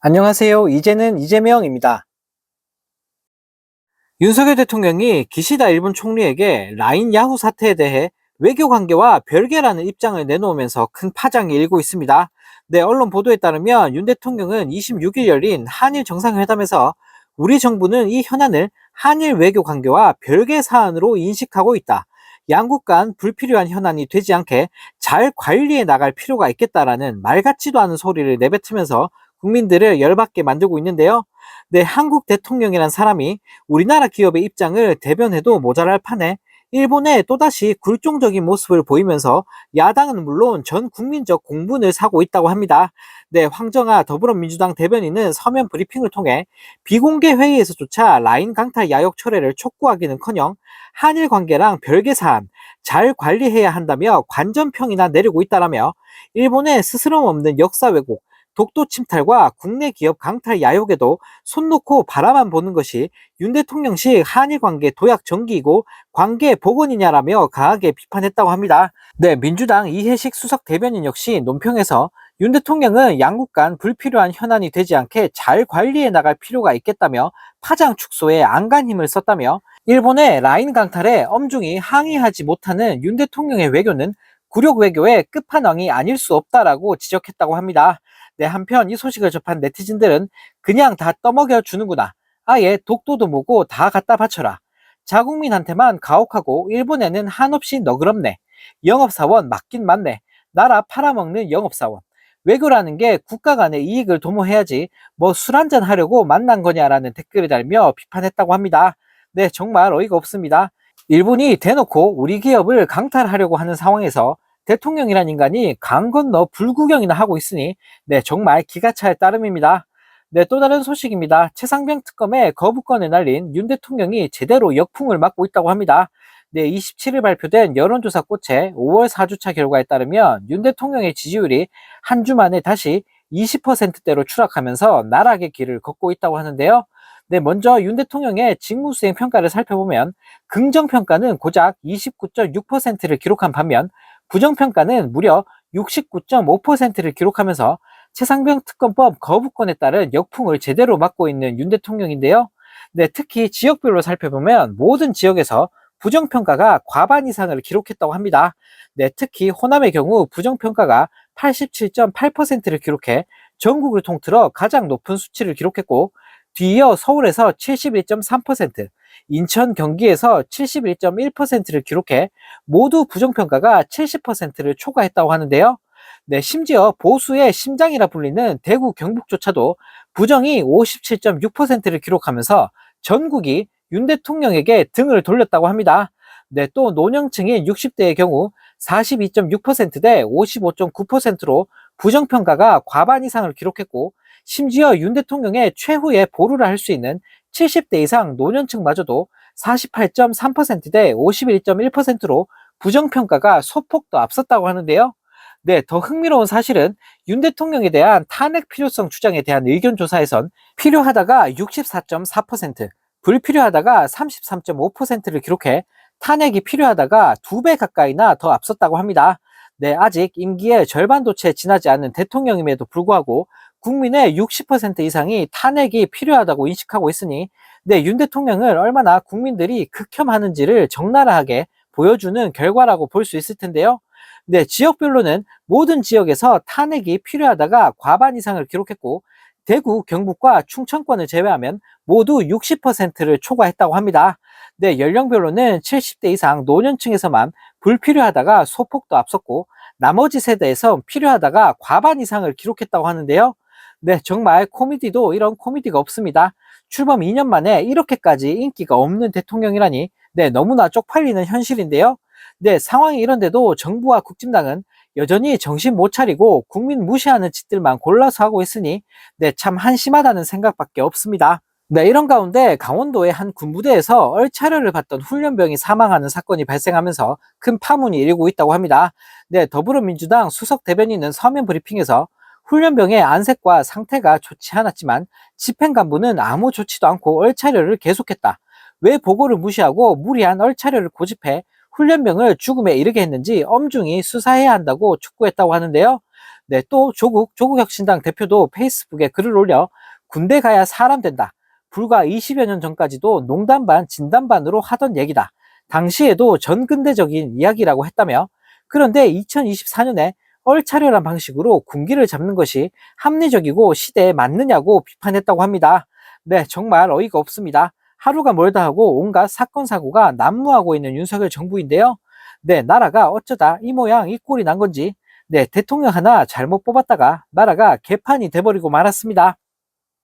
안녕하세요. 이제는 이재명입니다. 윤석열 대통령이 기시다 일본 총리에게 라인 야후 사태에 대해 외교 관계와 별개라는 입장을 내놓으면서 큰 파장이 일고 있습니다. 네, 언론 보도에 따르면 윤 대통령은 26일 열린 한일 정상회담에서 우리 정부는 이 현안을 한일 외교 관계와 별개 사안으로 인식하고 있다. 양국 간 불필요한 현안이 되지 않게 잘 관리해 나갈 필요가 있겠다라는 말 같지도 않은 소리를 내뱉으면서 국민들을 열받게 만들고 있는데요. 네, 한국 대통령이란 사람이 우리나라 기업의 입장을 대변해도 모자랄 판에 일본의 또다시 굴종적인 모습을 보이면서 야당은 물론 전 국민적 공분을 사고 있다고 합니다. 네, 황정아 더불어민주당 대변인은 서면 브리핑을 통해 비공개 회의에서조차 라인 강탈 야욕 철회를 촉구하기는커녕 한일 관계랑 별개 사안 잘 관리해야 한다며 관전평이나 내리고 있다라며 일본의 스스럼 없는 역사 왜곡 독도 침탈과 국내 기업 강탈 야욕에도 손 놓고 바라만 보는 것이 윤 대통령식 한일 관계 도약 전기이고 관계 복원이냐라며 강하게 비판했다고 합니다. 네, 민주당 이해식 수석 대변인 역시 논평에서 윤 대통령은 양국 간 불필요한 현안이 되지 않게 잘 관리해 나갈 필요가 있겠다며 파장 축소에 안간 힘을 썼다며 일본의 라인 강탈에 엄중히 항의하지 못하는 윤 대통령의 외교는 굴욕 외교의 끝판왕이 아닐 수 없다라고 지적했다고 합니다. 네, 한편 이 소식을 접한 네티즌들은 그냥 다 떠먹여 주는구나. 아예 독도도 뭐고 다 갖다 바쳐라. 자국민한테만 가혹하고 일본에는 한없이 너그럽네. 영업사원 맞긴 맞네. 나라 팔아먹는 영업사원. 외교라는 게 국가 간의 이익을 도모해야지 뭐 술 한잔 하려고 만난 거냐라는 댓글을 달며 비판했다고 합니다. 네, 정말 어이가 없습니다. 일본이 대놓고 우리 기업을 강탈하려고 하는 상황에서 대통령이란 인간이 강 건너 불구경이나 하고 있으니 네, 정말 기가 찰 따름입니다. 네, 또 다른 소식입니다. 최상병 특검에 거부권을 날린 윤 대통령이 제대로 역풍을 맞고 있다고 합니다. 네, 27일 발표된 여론조사 꽃의 5월 4주차 결과에 따르면 윤 대통령의 지지율이 한 주 만에 다시 20%대로 추락하면서 나락의 길을 걷고 있다고 하는데요. 네, 먼저 윤 대통령의 직무수행 평가를 살펴보면 긍정평가는 고작 29.6%를 기록한 반면 부정평가는 무려 69.5%를 기록하면서 최상병 특검법 거부권에 따른 역풍을 제대로 맞고 있는 윤 대통령인데요. 네, 특히 지역별로 살펴보면 모든 지역에서 부정평가가 과반 이상을 기록했다고 합니다. 네, 특히 호남의 경우 부정평가가 87.8%를 기록해 전국을 통틀어 가장 높은 수치를 기록했고, 뒤이어 서울에서 71.3%, 인천, 경기에서 71.1%를 기록해 모두 부정평가가 70%를 초과했다고 하는데요. 네, 심지어 보수의 심장이라 불리는 대구, 경북조차도 부정이 57.6%를 기록하면서 전국이 윤 대통령에게 등을 돌렸다고 합니다. 네, 또 노년층인 60대의 경우 42.6%대 55.9%로 부정평가가 과반 이상을 기록했고, 심지어 윤 대통령의 최후의 보루를 할 수 있는 70대 이상 노년층마저도 48.3%대 51.1%로 부정평가가 소폭 더 앞섰다고 하는데요. 네, 더 흥미로운 사실은 윤 대통령에 대한 탄핵 필요성 주장에 대한 의견 조사에선 필요하다가 64.4%, 불필요하다가 33.5%를 기록해 탄핵이 필요하다가 2배 가까이나 더 앞섰다고 합니다. 네, 아직 임기의 절반도 채 지나지 않은 대통령임에도 불구하고 국민의 60% 이상이 탄핵이 필요하다고 인식하고 있으니 네, 윤 대통령을 얼마나 국민들이 극혐하는지를 적나라하게 보여주는 결과라고 볼 수 있을 텐데요. 네, 지역별로는 모든 지역에서 탄핵이 필요하다가 과반 이상을 기록했고, 대구, 경북과 충청권을 제외하면 모두 60%를 초과했다고 합니다. 네, 연령별로는 70대 이상 노년층에서만 불필요하다가 소폭 더 앞섰고, 나머지 세대에서 필요하다가 과반 이상을 기록했다고 하는데요. 네, 정말 코미디도 이런 코미디가 없습니다. 출범 2년 만에 이렇게까지 인기가 없는 대통령이라니 네, 너무나 쪽팔리는 현실인데요. 네, 상황이 이런데도 정부와 국진당은 여전히 정신 못 차리고 국민 무시하는 짓들만 골라서 하고 있으니 네, 참 한심하다는 생각밖에 없습니다. 네, 이런 가운데 강원도의 한 군부대에서 얼차려를 받던 훈련병이 사망하는 사건이 발생하면서 큰 파문이 일고 있다고 합니다. 네, 더불어민주당 수석 대변인은 서면 브리핑에서 훈련병의 안색과 상태가 좋지 않았지만 집행간부는 아무 조치도 않고 얼차려를 계속했다. 왜 보고를 무시하고 무리한 얼차려를 고집해 훈련병을 죽음에 이르게 했는지 엄중히 수사해야 한다고 촉구했다고 하는데요. 네, 또 조국혁신당 대표도 페이스북에 글을 올려 군대 가야 사람 된다. 불과 20여 년 전까지도 농담 반 진담 반으로 하던 얘기다. 당시에도 전근대적인 이야기라고 했다며, 그런데 2024년에 얼차려란 방식으로 군기를 잡는 것이 합리적이고 시대에 맞느냐고 비판했다고 합니다. 네, 정말 어이가 없습니다. 하루가 멀다 하고 온갖 사건 사고가 난무하고 있는 윤석열 정부인데요. 네, 나라가 어쩌다 이 모양 이 꼴이 난 건지, 네, 대통령 하나 잘못 뽑았다가 나라가 개판이 돼버리고 말았습니다.